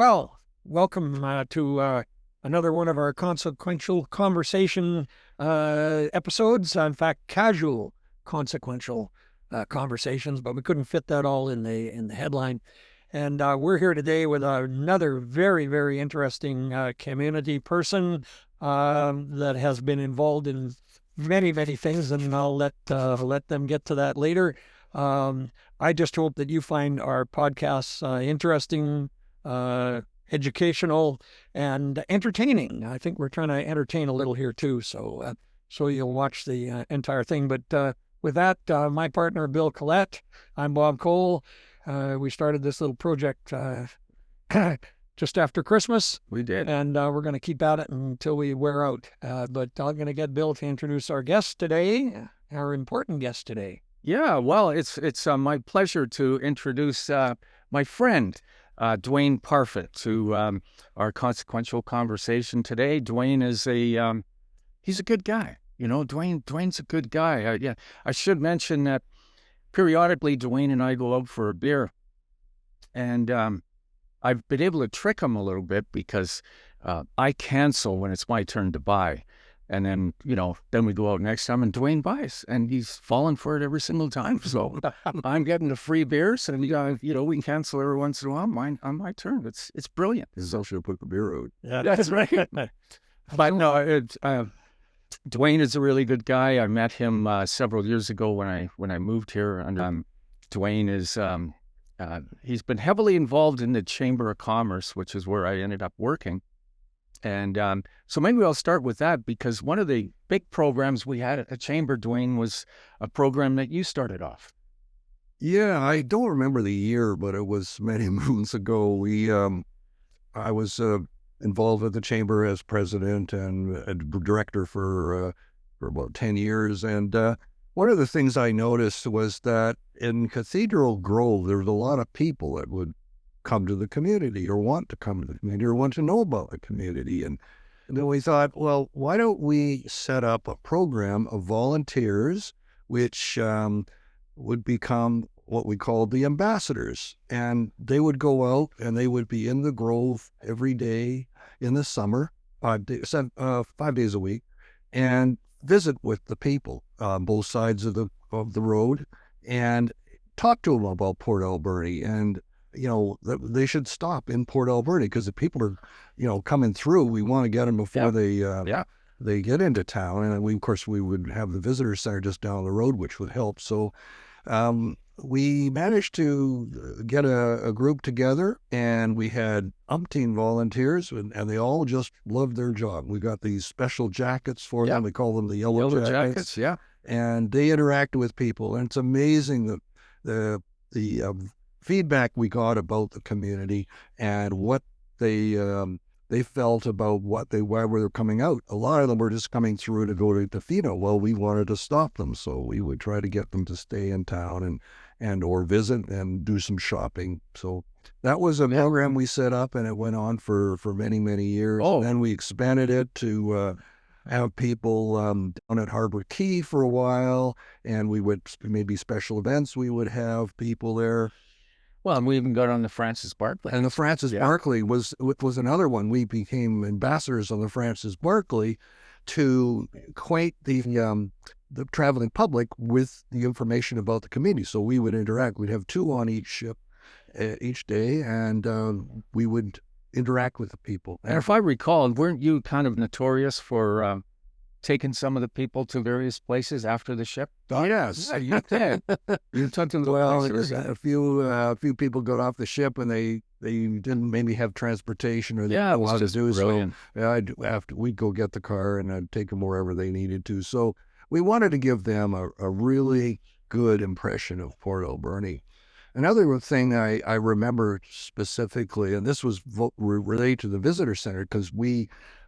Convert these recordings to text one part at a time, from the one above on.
Well, welcome to another one of our consequential conversation episodes. In fact, casual consequential conversations, but we couldn't fit that all in the headline. And we're here today with another very, very interesting community person that has been involved in many, many things, and I'll let them get to that later. I just hope that you find our podcasts interesting, educational, and entertaining. I think we're trying to entertain a little here too, so you'll watch the entire thing. But with that, my partner Bill Collette, I'm Bob Cole. We started this little project just after Christmas. We did. And we're going to keep at it until we wear out. But I'm going to get Bill to introduce our guest today, our important guest today. Yeah, well, it's my pleasure to introduce my friend, Dewayne Parfitt, to our consequential conversation today. Dewayne is he's a good guy. You know, Dewayne's a good guy. I should mention that periodically Dewayne and I go out for a beer, and I've been able to trick him a little bit because I cancel when it's my turn to buy. And then, then we go out next time and Dewayne buys, and he's falling for it every single time. So I'm getting the free beers, and, we can cancel every once in a while on my turn. It's brilliant. This is also put the beer out. Yeah, that's right. But no, Dewayne is a really good guy. I met him several years ago when I moved here. And Dewayne is, he's been heavily involved in the Chamber of Commerce, which is where I ended up working. And so maybe I'll start with that, because one of the big programs we had at the Chamber, Dewayne, was a program that you started off. Yeah, I don't remember the year, but it was many moons ago. I was involved with the Chamber as president and a director for about 10 years. And one of the things I noticed was that in Cathedral Grove, there was a lot of people that would come to the community or want to come to the community or want to know about the community. And then we thought, well, why don't we set up a program of volunteers which would become what we called the ambassadors. And they would go out and they would be in the Grove every day in the summer, 5 days a week, and visit with the people on both sides of the road and talk to them about Port Alberni. And they should stop in Port Alberni because the people are, coming through. We want to get them before they get into town. And we would have the visitor center just down the road, which would help. So we managed to get a group together, and we had umpteen volunteers, and they all just loved their job. We got these special jackets for them. We call them the yellow jackets. Yeah. And they interacted with people. And it's amazing the feedback we got about the community and what they felt about why were they coming out. A lot of them were just coming through to go to Tofino. Well, we wanted to stop them, so we would try to get them to stay in town and or visit and do some shopping. So that was a program we set up, and it went on for many, many years. Oh. And then we expanded it to have people down at Harbor Key for a while, and we would maybe special events. We would have people there. Well, and we even got on the Francis Barkley. And the Francis Barkley was another one. We became ambassadors on the Francis Barkley to acquaint the traveling public with the information about the community. So we would interact. We'd have 2 on each ship each day, and we would interact with the people. And if I recall, weren't you kind of notorious for taking some of the people to various places after the ship? Yes, you did. You took them to a few people got off the ship and they didn't maybe have transportation, or they didn't know how to do brilliant. So. We'd go get the car and I'd take them wherever they needed to. So we wanted to give them a really good impression of Port Alberni. Another thing I remember specifically, and this was related to the visitor center, because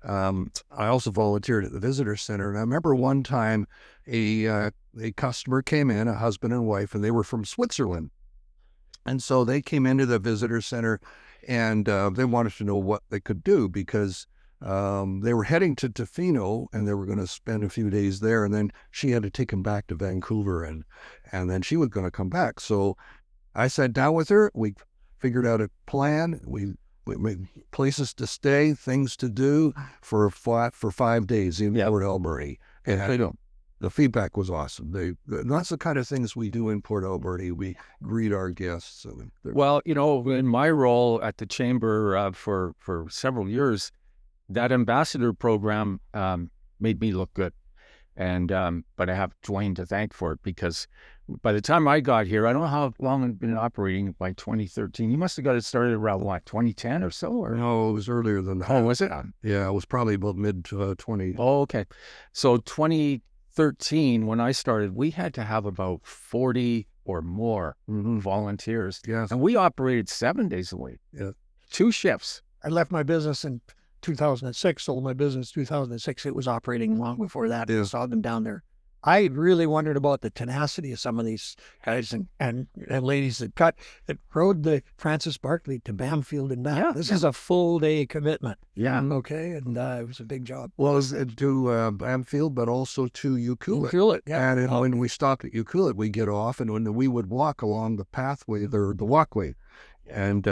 I also volunteered at the visitor center. And I remember one time a customer came in, a husband and wife, and they were from Switzerland. And so they came into the visitor center, and they wanted to know what they could do, because they were heading to Tofino, and they were going to spend a few days there. And then she had to take them back to Vancouver, and then she was going to come back. So I sat down with her. We figured out a plan. We places to stay, things to do for 5 days in Port Alberni. And the feedback was awesome. That's the kind of things we do in Port Alberni. We greet our guests. Well, in my role at the Chamber for several years, that ambassador program made me look good. And but I have Dewayne to thank for it, because by the time I got here, I don't know how long it's been operating. By 2013, you must have got it started around 2010 or so? Or no, it was earlier than that. Oh, was it? Yeah, it was probably about mid 20. Oh, okay. So 2013, when I started, we had to have about 40 or more volunteers. Yes. And we operated 7 days a week. Yeah. 2 shifts. I left my business in 2006, sold my business 2006. It was operating long before that. I saw them down there. I really wondered about the tenacity of some of these guys and ladies that rode the Francis Barkley to Bamfield and back. This is a full day commitment. Yeah. Okay. And it was a big job. Well, it was to Bamfield, but also to Ucluelet. Yeah. And when we stopped at Ucluelet, we'd get off, and when we would walk along the pathway, the walkway, and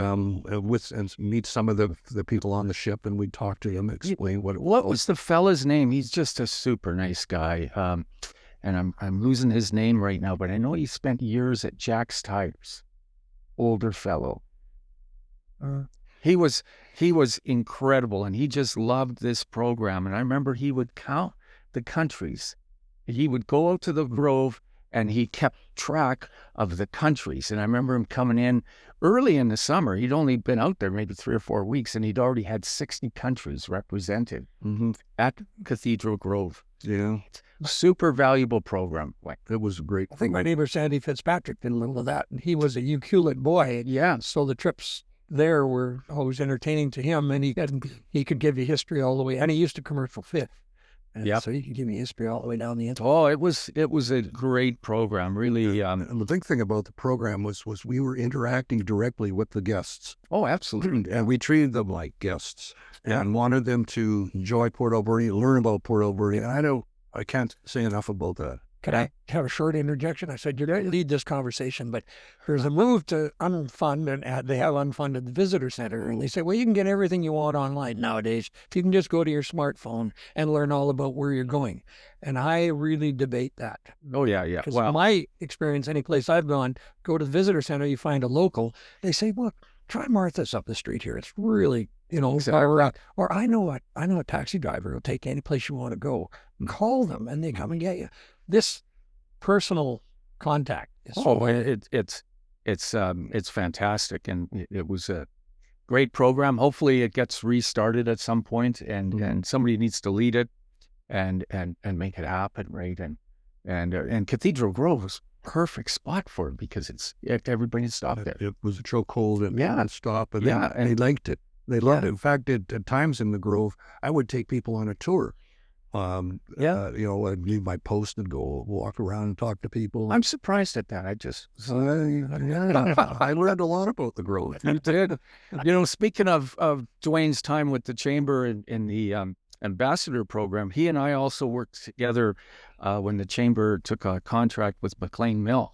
meet some of the people on the ship, and we'd talk to them, explain what was the fella's name. He's just a super nice guy, and I'm losing his name right now, but I know he spent years at Jack's Tires. Older fellow. He was incredible, and he just loved this program. And I remember he would count the countries. He would go out to the Grove, and he kept track of the countries. And I remember him coming in early in the summer. He'd only been out there maybe 3 or 4 weeks, and he'd already had 60 countries represented at Cathedral Grove. Yeah. Super valuable program. It was great. I think my neighbor Sandy Fitzpatrick did a little of that. And he was a Ucluelet boy. Yeah. So the trips there were always entertaining to him, and he could give you history all the way. And he used to commercial fit. Yeah, so you could give me history all the way down the end. Oh, it was a great program, really. And the big thing about the program was we were interacting directly with the guests. Oh, absolutely. And we treated them like guests and wanted them to enjoy Port Alberni, learn about Port Alberni. And I can't say enough about that. Could I have a short interjection? I said, you're going to lead this conversation, but there's a move to unfund, and they have unfunded the visitor center. And they say, well, you can get everything you want online nowadays. You can just go to your smartphone and learn all about where you're going. And I really debate that. Oh, yeah. Because my experience, any place I've gone, go to the visitor center, you find a local. They say, well, try Martha's up the street here. It's really, exactly. Or I know a taxi driver who'll take any place you want to go. Call them and they come and get you. This personal contact is it's fantastic, and it was a great program. Hopefully it gets restarted at some point, and somebody needs to lead it and make it happen, right? And Cathedral Grove was a perfect spot for it, because everybody stopped there. It was a chokehold and stop, and they liked it. They loved it. In fact, at times in the Grove, I would take people on a tour. I'd leave my post and go walk around and talk to people. I'm surprised at that. I learned a lot about the Grove. You did. Speaking of Dewayne's time with the Chamber in the ambassador program, he and I also worked together when the Chamber took a contract with McLean Mill.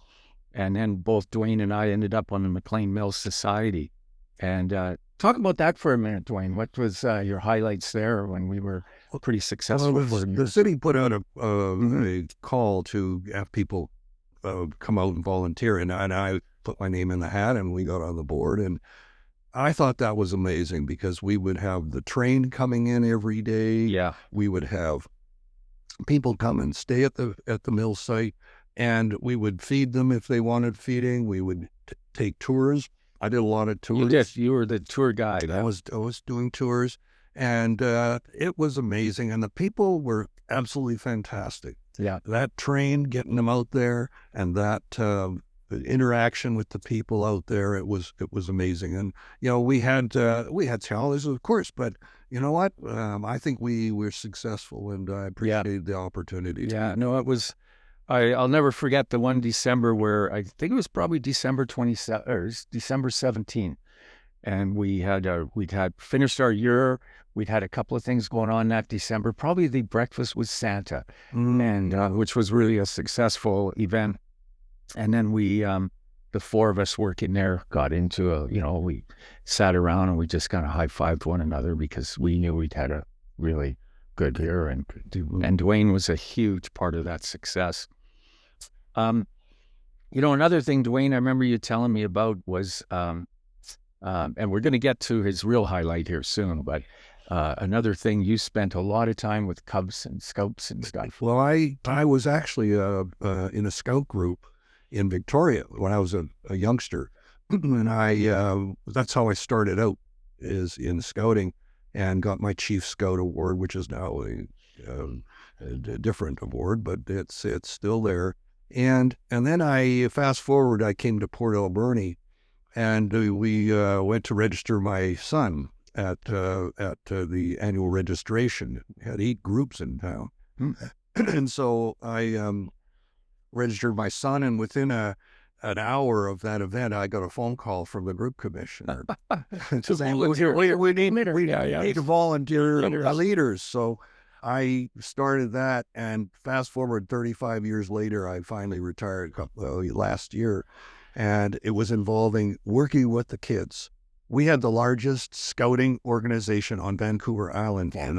And then both Dewayne and I ended up on the McLean Mill Society. And talk about that for a minute, Dewayne. What was your highlights there when we were pretty successful? The city put out a call to have people come out and volunteer, and I put my name in the hat, and we got on the board. And I thought that was amazing, because we would have the train coming in every day. Yeah, we would have people come and stay at the mill site, and we would feed them if they wanted feeding. We would take tours. I did a lot of tours. You did. You were the tour guide. I was doing tours, and it was amazing. And the people were absolutely fantastic. Yeah, that train, getting them out there, and that interaction with the people out there, it was amazing. And we had challenges, of course, but you know what? I think we were successful, and I appreciated the opportunity. Yeah, no, it was. I'll never forget the one December where I think it was probably December 27 or December 17, and we'd had finished our year. We'd had a couple of things going on that December. Probably the breakfast with Santa, and which was really a successful event. And then we the four of us working there got into we sat around and we just kind of high-fived one another because we knew we'd had a really good year, and Dewayne was a huge part of that success. Another thing, Dewayne, I remember you telling me about was, and we're going to get to his real highlight here soon, but another thing, you spent a lot of time with Cubs and Scouts and stuff. Well, I was actually in a scout group in Victoria when I was a youngster, and that's how I started out, is in scouting, and got my Chief Scout Award, which is now a different award, but it's still there. And then I fast forward, I came to Port Alberni, and we went to register my son at the annual registration. We had 8 groups in town, and so I registered my son, and within an hour of that event, I got a phone call from the group commissioner saying, we need volunteer leaders. So I started that, and fast forward 35 years later, I finally retired last year, and it was involving working with the kids. We had the largest scouting organization on Vancouver Island, and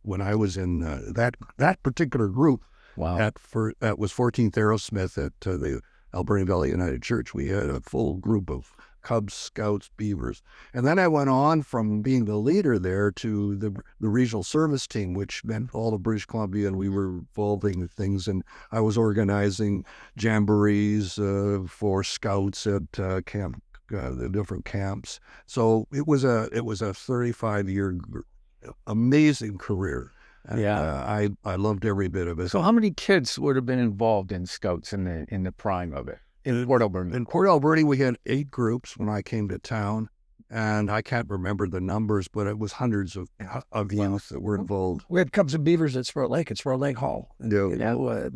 when I was in that particular group. Wow. That was 14th Aerosmith at the Alberni Valley United Church. We had a full group of Cubs, Scouts, Beavers. And then I went on from being the leader there to the regional service team, which meant all of British Columbia, and we were involving things. And I was organizing jamborees for Scouts at the different camps. So it was a 35-year amazing career. Yeah, I loved every bit of it. So how many kids would have been involved in Scouts in the prime of it? In Port Alberni? In Port Alberni, we had 8 groups when I came to town, and I can't remember the numbers, but it was hundreds of youth that were involved. We had Cubs and Beavers at Sport Lake Hall. Yeah.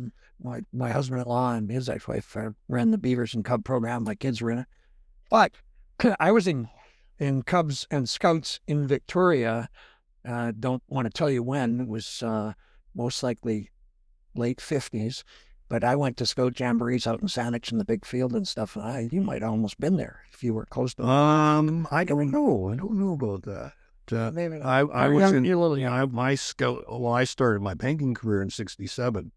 My husband-in-law and his ex-wife ran the Beavers and Cub program. My kids were in it. But I was in Cubs and Scouts in Victoria. Don't want to tell you when. It was most likely late 50s. But I went to Scout Jamborees out in Saanich in the big field and stuff. You might have almost been there if you were close to it. I don't know. I don't know about that. Maybe not. I was in You're a little young. my scout. Well, I started my banking career in '67,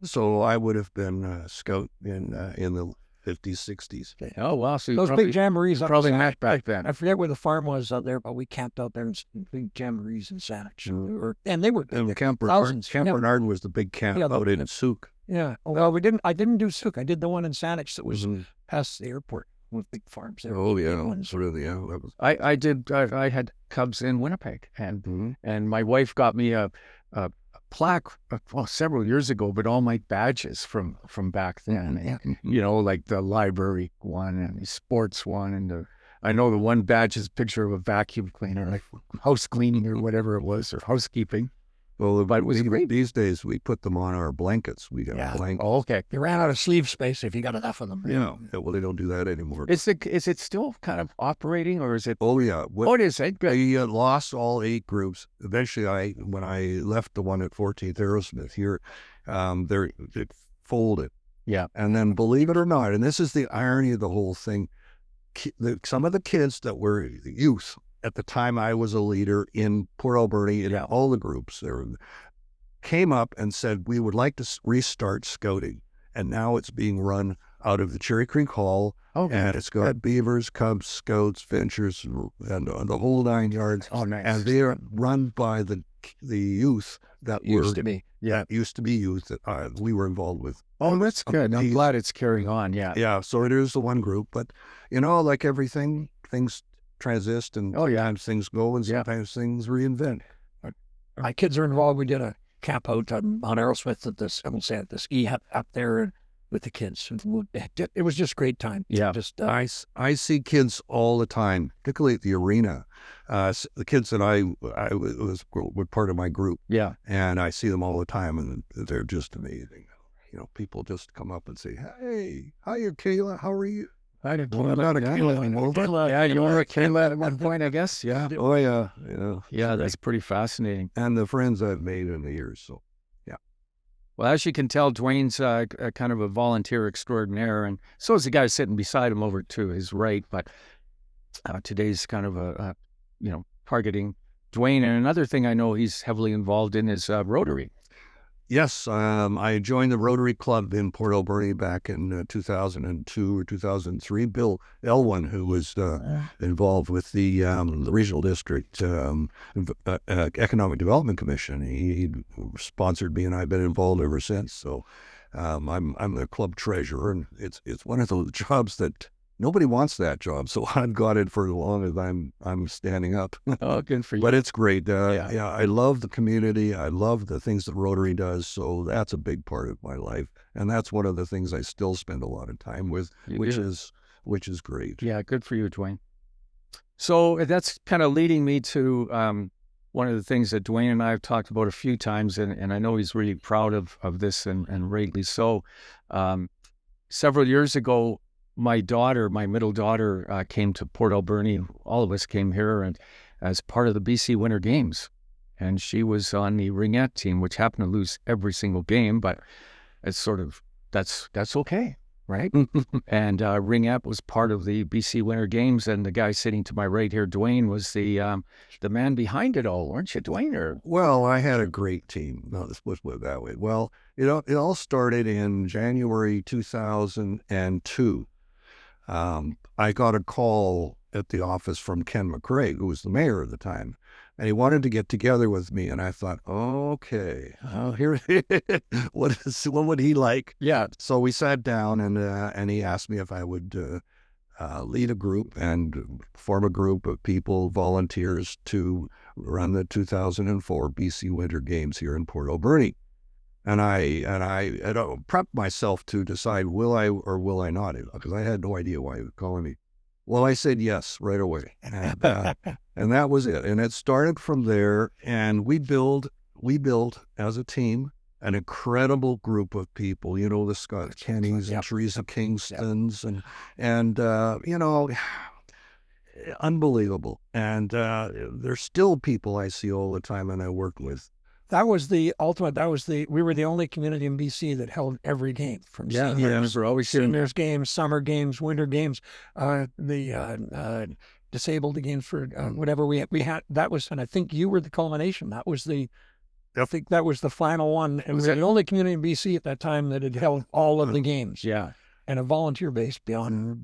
so I would have been a scout in the 50s, 60s. Oh, wow. So Those big jamborees. probably met back then. I forget where the farm was out there, but we camped out there in big jamborees in Saanich. And they were And Camp thousands. Bernard was the big camp out in Souk. Yeah. Well, I didn't do Souk. I did the one in Saanich that was past the airport with big farms there. Oh, yeah. Big ones. I had Cubs in Winnipeg, and my wife got me a plaque several years ago, but all my badges from back then, like the library one and the sports one, and I know the one badge is a picture of a vacuum cleaner, like house cleaning or whatever it was, or housekeeping. Well, but it was great. These days we put them on our blankets. We got blankets. Oh, okay. You ran out of sleeve space if you got enough of them. Yeah. Well, they don't do that anymore. Is it still kind of operating, or is it? Oh, yeah. What is it? We lost all 8 groups. Eventually, when I left the one at 14th Aerosmith here, it folded. Yeah. And then, believe it or not, and this is the irony of the whole thing, some of the kids that were youth at the time I was a leader in Port Alberni, in all the groups there, came up and said, we would like to restart scouting. And now it's being run out of the Cherry Creek Hall. Okay. And it's got Beavers, Cubs, Scouts, Ventures, and the whole 9 yards. Oh, nice. And they're run by the youth that Used to be. Yeah, used to be youth that we were involved with. Oh, that's good. I'm glad it's carrying on. Yeah. Yeah, so it is the one group. But, like everything, things transist, and sometimes things go, and sometimes things reinvent. My kids are involved. We did a camp out on Aerosmith at the ski hut up there with the kids. It was just a great time. Yeah. I see kids all the time, particularly at the arena. The kids that were part of my group. Yeah. And I see them all the time, and they're just amazing. People just come up and say, "Hey, hi, Kayla. How are you?" I didn't Well, I'm not a Kayla anymore. Yeah, you were a Kayla at one point, I guess. Yeah. Oh, yeah. Yeah, that's pretty fascinating. And the friends I've made in the years. So, yeah. Well, as you can tell, Dwayne's a kind of a volunteer extraordinaire, and so is the guy sitting beside him over to his right. But today's kind of targeting Dwayne. And another thing I know he's heavily involved in is Rotary. Yes, I joined the Rotary Club in Port Alberni back in 2002 or 2003. Bill Elwin, who was involved with the Regional District Economic Development Commission, he sponsored me, and I've been involved ever since. So I'm the club treasurer, and it's one of those jobs that nobody wants that job. So I've got it for as long as I'm standing up. Oh, good for you. But it's great. Yeah. I love the community. I love the things that Rotary does. So that's a big part of my life, and that's one of the things I still spend a lot of time with, which is great. Yeah, good for you, Dwayne. So that's kind of leading me to one of the things that Dwayne and I have talked about a few times, and I know he's really proud of this, and rightly so. Several years ago, my middle daughter, came to Port Alberni. All of us came here, and as part of the BC Winter Games, and she was on the ringette team, which happened to lose every single game, but it's sort of that's okay, right? And ringette was part of the BC Winter Games, and the guy sitting to my right here, Dwayne, was the man behind it all, weren't you, Dwayne? Or Well, I had a great team. No, let's put it that way. Well, it all started in January 2002. I got a call at the office from Ken McCraig, who was the mayor at the time, and he wanted to get together with me. And I thought, okay, here, what would he like? yeah, So we sat down, and he asked me if I would lead a group and form a group of people, volunteers, to run the 2004 BC Winter Games here in Port Alberni. And I prepped myself to decide, will I or will I not? Because I had no idea why he was calling me. Well, I said yes right away. And that was it. And it started from there. And we built as a team an incredible group of people, the Scott Kennys and Teresa Kingstons and unbelievable. And there's still people I see all the time and I work with. That was the ultimate. We were the only community in BC that held every game from we're always here. seniors games, summer games, winter games, the disabled games for whatever we had. That was, and I think you were the culmination. I think that was the final one. It was the only community in BC at that time that had held all of the games. Yeah, and a volunteer base beyond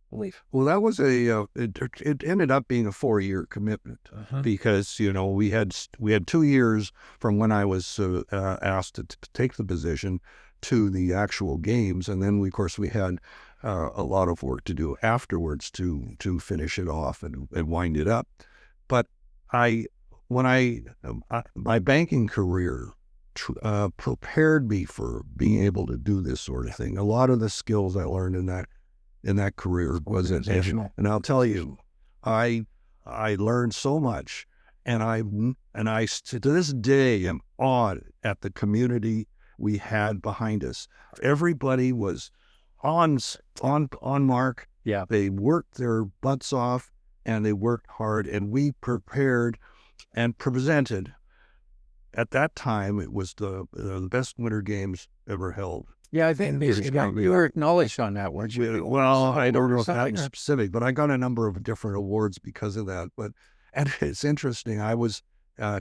belief. Well, that was it ended up being a 4-year commitment because, we had 2 years from when I was asked to take the position to the actual games. And then, of course, we had a lot of work to do afterwards to finish it off and wind it up. But my banking career prepared me for being able to do this sort of thing. A lot of the skills I learned in that career was intentional. And I'll tell you, I learned so much, and I to this day am awed at the community we had behind us. Everybody was on mark. Yeah, they worked their butts off and they worked hard, and we prepared and presented. At that time, it was the best Winter Games ever held. Yeah, I think you were acknowledged on that, weren't you? Well, I don't know if that's specific, but I got a number of different awards because of that. And it's interesting. I was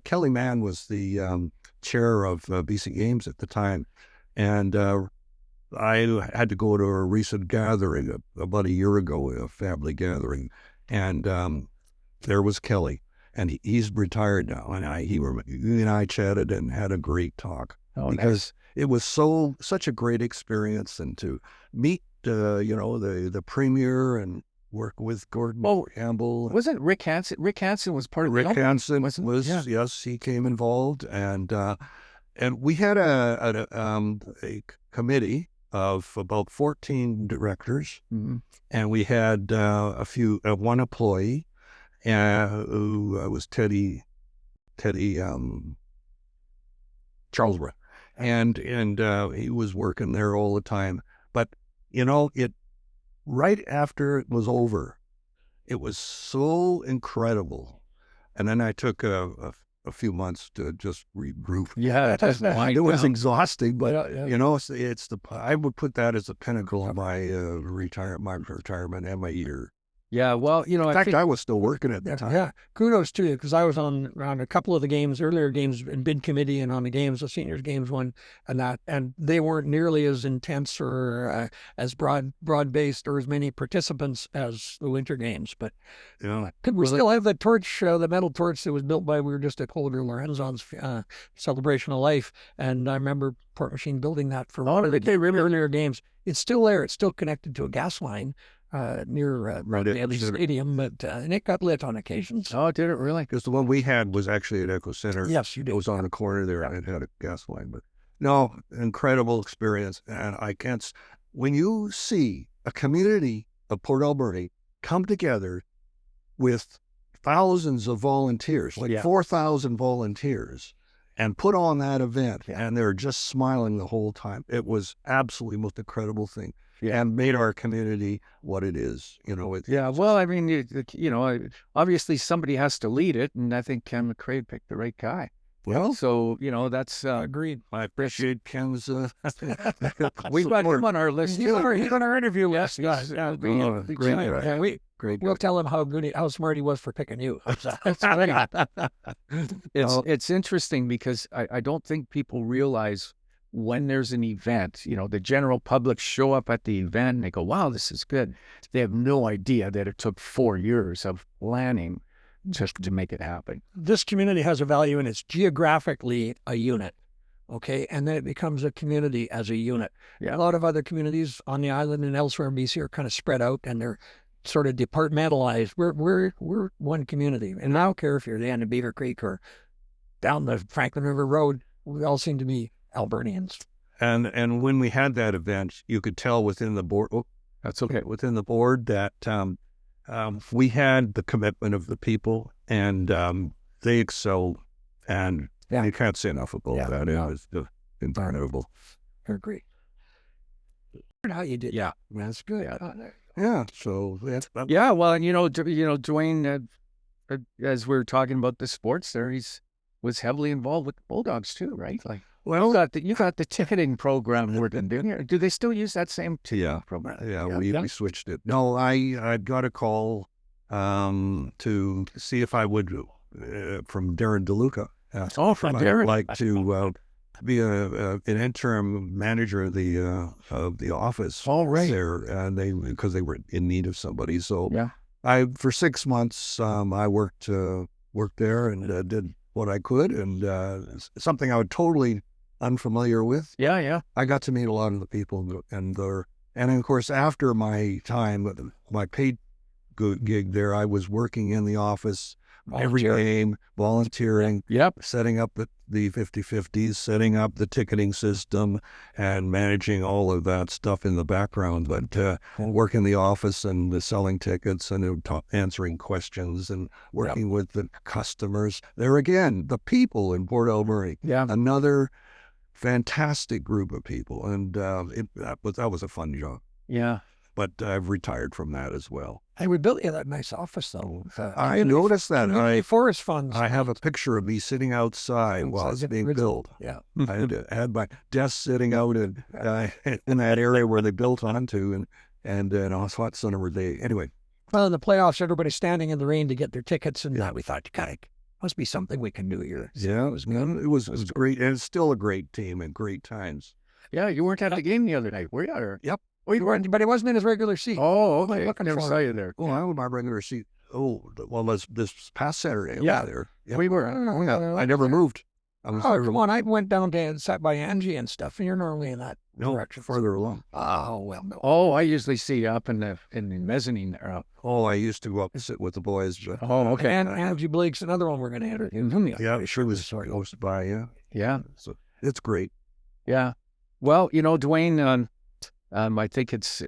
Kelly Mann was the chair of BC Games at the time, and I had to go to a recent gathering about a year ago, a family gathering, and there was Kelly, and he's retired now, and he and I chatted and had a great talk because it was such a great experience, and to meet the premier and work with Gordon Campbell. Wasn't Rick Hansen? Rick Hansen was part of Rick Hansen yes, he came involved, and we had a committee of about 14 directors, and we had one employee who was Teddy Charlesborough. And he was working there all the time. But, right after it was over, it was so incredible. And then I took a a few months to just regroup. Yeah, It was exhausting, but Yeah, yeah. you know, it's I would put that as the pinnacle of my retirement and my year. yeah. Well, you know, In I fact, think I was still working at the time. Yeah, kudos to you, because I was on a couple of the games, earlier games in bid committee, and on the games, the seniors games one, and they weren't nearly as intense or as broad-based or as many participants as the winter games. But Yeah. we still have the torch, the metal torch that was built by, we were just at Colder Lorenzon's celebration of life, and I remember Port Machine building that for one of the earlier games. It's still there. It's still connected to a gas line near Daly Stadium, but and it got lit on occasions. oh, did it really? Because the one we had was actually at Echo Center. Yes, you It did. was on the corner there, and it had a gas line. But no, incredible experience. And I can't, when you see a community of Port Alberni come together with thousands of volunteers, like Yeah. 4,000 volunteers, and put on that event, and they're just smiling the whole time. It was absolutely the most incredible thing. Yeah. And made our community what it is. You know, Yeah, well, I mean, you know, obviously somebody has to lead it, and I think Ken McCrae picked the right guy. well, So, you know, that's Agreed. I appreciate Ken's. we've got him on our list. He's on our interview list. Yes. Yeah, Great guy. yeah, Great. we'll tell him how smart he was for picking you. It's interesting because I don't think people realize when there's an event, you know, the general public show up at the event and they go, wow, this is good. They have no idea that it took 4 years of planning just to make it happen. This community has a value, and it's geographically a unit. Okay, and then it becomes a community as a unit. Yeah. A lot of other communities on the island and elsewhere in BC are kind of spread out, and they're sort of departmentalized. We're one community, and I don't care if you're the end of Beaver Creek or down the Franklin River Road. We all seem to be Albernians. And when we had that event, you could tell within the board. Oh, that's okay. Within the board that we had the commitment of the people, and they excelled. And you can't say enough about that. It was incredible. I agree. How you did? Yeah. That's good. Yeah. So that's Yeah, well, and you know, Dewayne, as we were talking about the sports there, was heavily involved with the Bulldogs too, right? Like, well, you got the ticketing program working, didn't you? Do they still use that same program? Yeah, we switched it. No, I got a call to see if I would from Darren DeLuca. From I'd Darren. like to be an interim manager of the office. All right. There, and because they were in need of somebody. So Yeah. for 6 months I worked there and did what I could, and something I was totally unfamiliar with. Yeah. I got to meet a lot of the people, and of course after my time, my paid gig there, I was working in the office every game, volunteering, setting up the 50/50s, setting up the ticketing system, and managing all of that stuff in the background. But working the office and selling tickets and answering questions and working with the customers. There again, the people in Port Alberni. Yeah. Another fantastic group of people, and that was a fun job. Yeah. But I've retired from that as well. Hey, we built you that nice office though. I noticed that. Forest funds. I have a picture of me sitting outside while it's being built. Yeah. I had my desk sitting out in that area where they built onto, and on a hot summer day. Anyway. Well, in the playoffs, everybody's standing in the rain to get their tickets, and we thought, God, must be something we can do here. Yeah, it was good. It was great, and it's still a great team and great times. Yeah, you weren't at the game the other night, were you? Or? Yep. Oh, you weren't, but he wasn't in his regular seat. Oh, okay. Looking Never for saw you there. Oh, I was my regular seat. Oh, well, this past Saturday. Yeah. I was there. Yeah. We were. I never moved. Oh, come on. I went down and sat by Angie and stuff, and you're normally in that direction. Further along. Oh, well, no. Oh, I usually see you up in the mezzanine there. Oh, I used to go up and sit with the boys. Oh, okay. And Angie Blake's another one we're going to interview. Yeah, sure was hosted by, Yeah. So it's great. Yeah. Well, Dewayne, I think it's,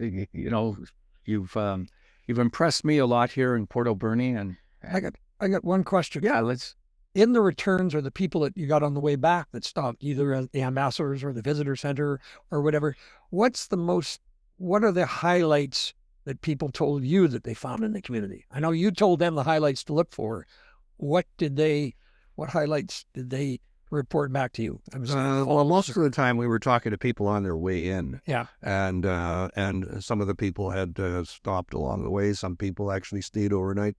you've impressed me a lot here in Port Alberni, and I got one question. Yeah, in the returns or the people that you got on the way back that stopped, either at the ambassadors or the visitor center or whatever, what are the highlights that people told you that they found in the community? I know you told them the highlights to look for. What What highlights did they report back to you? Well, most of the time we were talking to people on their way in. Yeah. And some of the people had stopped along the way. Some people actually stayed overnight.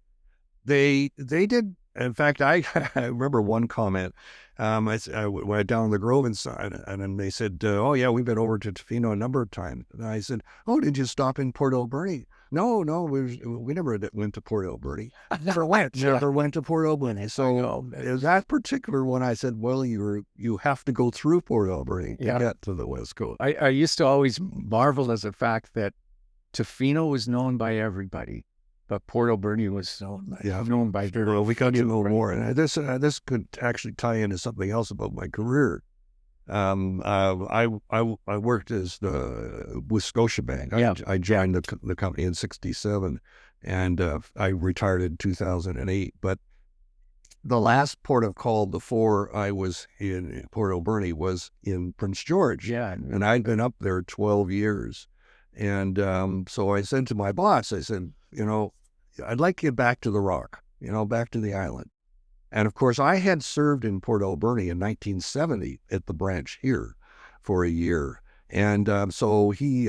They did. In fact, I remember one comment. I went down the Grove inside, and then they said, "Oh yeah, we've been over to Tofino a number of times." And I said, "Oh, did you stop in Port Alberni?" No, we never went to Port Alberni. Never went. Never went to Port Alberni. So that particular one, I said, "Well, you have to go through Port Alberni to get to the West Coast." I used to always marvel at the fact that Tofino was known by everybody, but Port Alberni was known by very Well, we got to few. know more, and this could actually tie into something else about my career. I worked with Scotiabank. I joined the company in '67, and I retired in 2008. But the last port of call before I was in Port Alberni was in Prince George. Yeah. And I'd been up there 12 years. And so I said to my boss, I said, I'd like to get back to the Rock, back to the island. And of course, I had served in Port Alberni in 1970 at the branch here for a year. And so he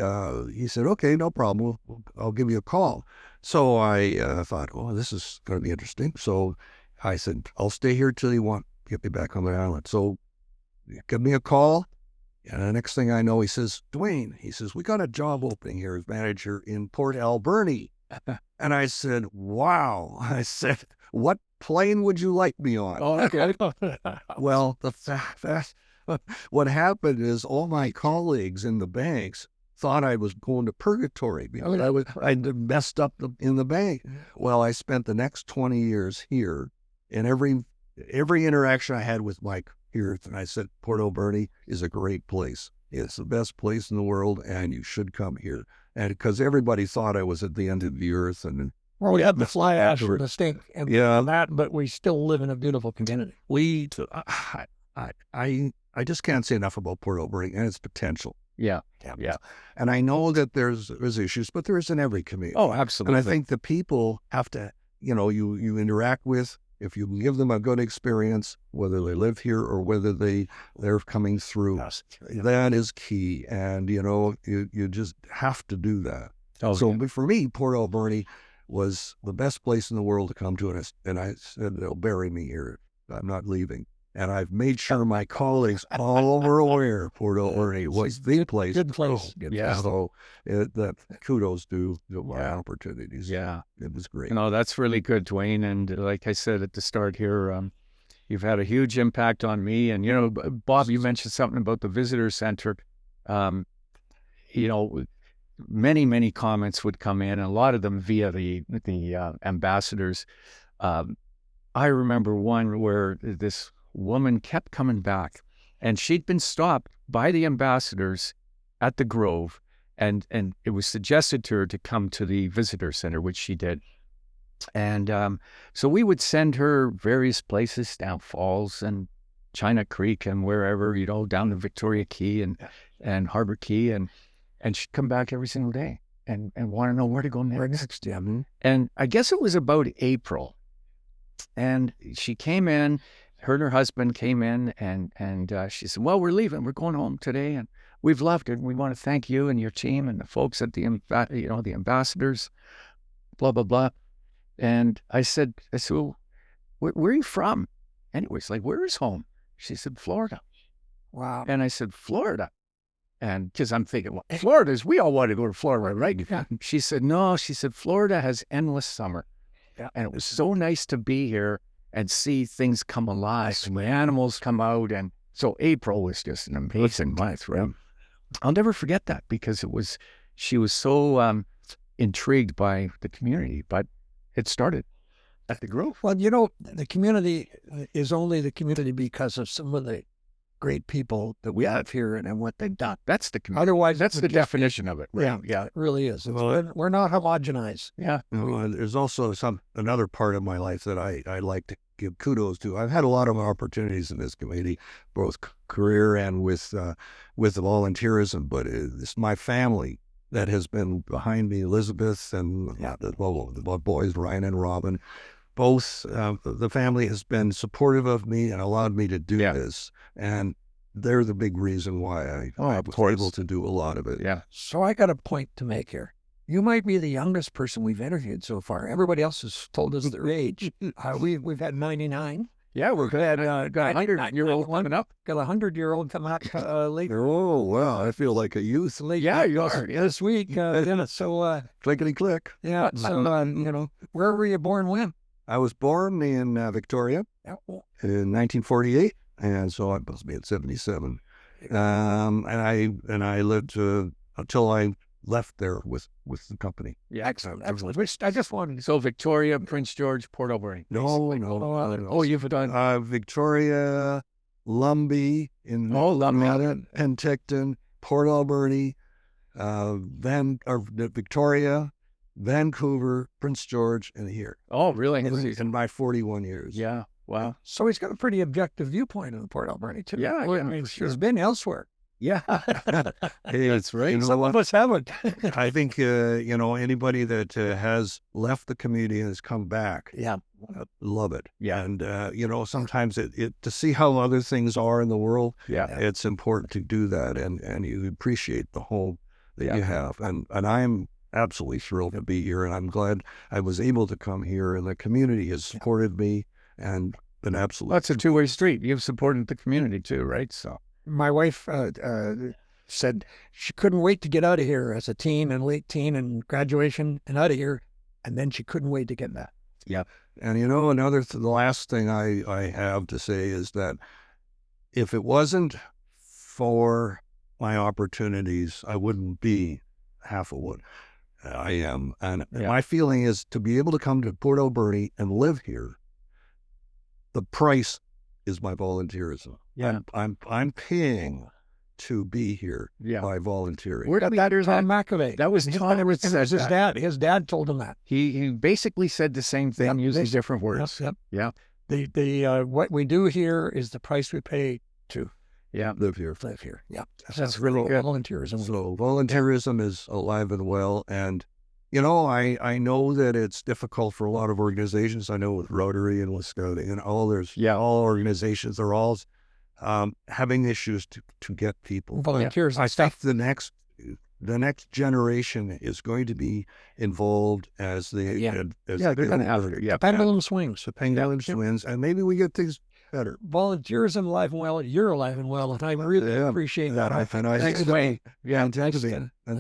said, "Okay, no problem. I'll give you a call." So I thought, "Oh, this is going to be interesting." So I said, "I'll stay here till you want to get me back on the island." So give me a call. And the next thing I know, he says, "Dewayne," he says, "we got a job opening here as manager in Port Alberni." And I said, "Wow." I said, "What plane would you like me on?" Oh, okay. Well, what happened is all my colleagues in the banks thought I was going to purgatory because I'd messed up in the bank. Well, I spent the next 20 years here, and every interaction I had with Mike here, and I said, Port Alberni is a great place. It's the best place in the world, and you should come here. And because everybody thought I was at the end of the earth, and well, we had the fly ash and the stink and that, but we still live in a beautiful community. I just can't say enough about Port Alberni and its potential. Yeah. And I know that there's issues, but there is in every community. Oh, absolutely. And I think the people have to, you interact with, if you give them a good experience, whether they live here or whether they're coming through, that is key. And, you just have to do that. Oh, so for me, Port Alberni was the best place in the world to come to. And I said, they'll bury me here. I'm not leaving. And I've made sure my colleagues all were aware Port Alberni was the place. Good place. Yeah. So that kudos to my opportunities. Yeah. It was great. That's really good, Dewayne. And like I said at the start here, you've had a huge impact on me. And, Bob, you mentioned something about the visitor center. Many, many comments would come in, and a lot of them via the ambassadors. I remember one where this woman kept coming back, and she'd been stopped by the ambassadors at the Grove, and it was suggested to her to come to the visitor center, which she did. And so we would send her various places, down Falls and China Creek and wherever, down to Victoria Key and Harbor Key, and she'd come back every single day and want to know where to go next. Yeah. And I guess it was about April, and she came in. Her and her husband came in, and she said, "Well, we're leaving. We're going home today, and we've loved it. We want to thank you and your team and the folks at the ambassadors, blah blah blah." And I said, "Well, where are you from?" Anyways, like, where is home? She said, "Florida." Wow. And I said, "Florida," and because I'm thinking, well, Florida's, we all want to go to Florida, right? Yeah. She said, "No." She said, "Florida has endless summer, and it was so nice to be here and see things come alive and the animals come out." And so April was just an amazing month, right? I'll never forget that because she was so intrigued by the community, but it started at the Grove. Well, the community is only the community because of some of the great people that we have here and what they've done. That's the community. Otherwise, that's the definition of it. Right? Yeah, it really is. We're not homogenized. Yeah. There's also another part of my life that I like to give kudos to. I've had a lot of opportunities in this community, both career and with the volunteerism, but it's my family that has been behind me, Elizabeth and the boys, Ryan and Robin. both the family has been supportive of me and allowed me to do Yeah. this, and they're the big reason why I of was course. able to do a lot of it. Yeah. So I got a point to make here. You might be the youngest person we've interviewed so far. Everybody else has told us their age. We've had 99. Yeah, we're Got got 100-year-old coming up. Got a 100-year-old come out later. Oh, wow. I feel like a youth. Yeah, you are. This week. So Clickety click. yeah. So where were you born when? I was born in Victoria Yeah. in 1948, and so I must be at 77. And I lived until I left there with the company. Yeah. Excellent. I just wanted. So Victoria, Prince George, Port Alberni. No. Oh, you've done. Victoria, Lumbee in Penticton, Port Alberni, Victoria, Vancouver, Prince George, and here. Oh, really? In my 41 years. Yeah. Wow. So he's got a pretty objective viewpoint on Port Alberni too. Yeah, Well, yeah, I mean, for sure. he's been elsewhere. Yeah. Hey, That's right. you know Some what? of us haven't. I think anybody that has left the community and has come back, Yeah. love it. Yeah. And sometimes it to see how other things are in the world, Yeah. it's important to do that, and you appreciate the home that Yeah. you have. And I'm absolutely thrilled to be here, and I'm glad I was able to come here, and the community has supported me and been absolutely. That's a two-way street. You've supported the community too, right? So. My wife said she couldn't wait to get out of here as a teen and late teen and graduation and out of here. And then she couldn't wait to get back. Yeah. And the last thing I have to say is that if it wasn't for my opportunities, I wouldn't be half of what I am. And my feeling is to be able to come to Port Alberni and live here, the price is my volunteerism. Yeah. I'm paying to be here by volunteering. Where did that Tom McAvey. That was Tom. It was his dad. His dad told him that. He basically said the same thing using different words. Yep. Yeah. The what we do here is the price we pay to live here. live here. Yeah. That's really good. Volunteerism. So volunteerism is alive and well. And, I know that it's difficult for a lot of organizations. I know with Rotary and with Scouting and all organizations are all having issues to get people. Volunteers. I think the next generation is going to be involved as they they're going to have it. Yeah. Pendulum swings. The pendulum swings, and maybe we get things better. Volunteerism alive and well. You're alive and well, and I really appreciate that. Thanks, Dwayne. Yeah, and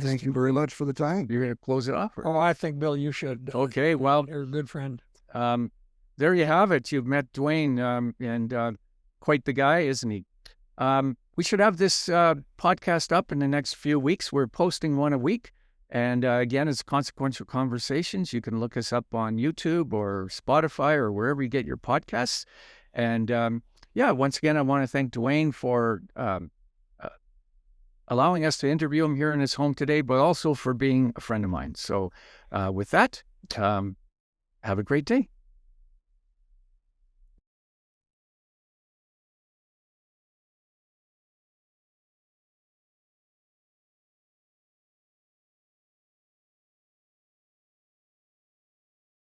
thank you very much for the time. You're going to close it off? Oh, I think, Bill, you should. Okay, well, You're a good friend. there you have it. You've met Dwayne, and quite the guy, isn't he? We should have this podcast up in the next few weeks. We're posting one a week. And again, it's Consequential Conversations. You can look us up on YouTube or Spotify or wherever you get your podcasts. And once again, I want to thank Dewayne for allowing us to interview him here in his home today, but also for being a friend of mine. So with that, have a great day.